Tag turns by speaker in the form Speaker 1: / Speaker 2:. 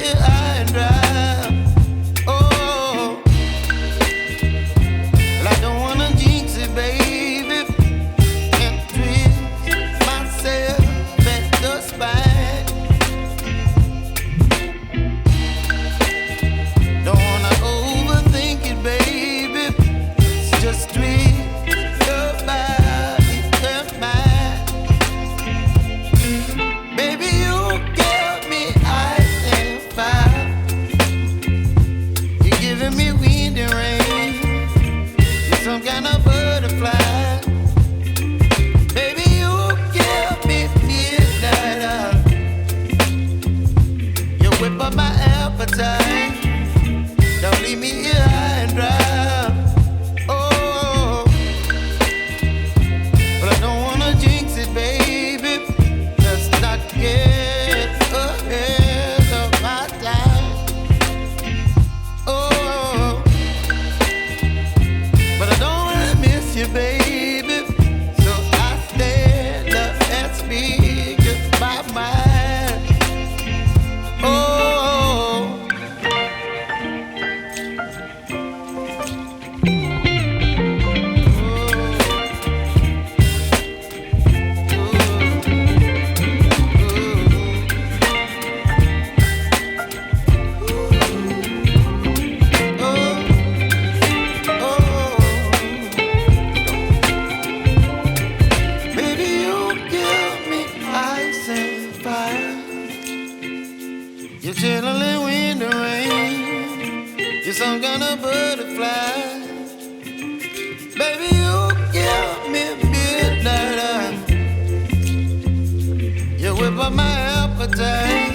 Speaker 1: here high and dry. Oh, well, I don't wanna jinx it, baby, and twist myself at the spine. Don't wanna overthink it, baby. It's just twist your body and mine. Baby, you give me ice and fire. You're giving me wind and rain. You're some kind of butterfly. Baby, you give me midnight. You whip up my appetite. Don't leave me here high and dry. Oh, but I don't wanna jinx it, baby. Let's not get ahead of my time. Oh, but I don't wanna miss you, baby. So I stand up and speak my mind. Oh. Baby, you give me ice and fire. You're chilling wind and rain. You're some kind of butterfly. Baby, you give me midnight. You whip up my appetite.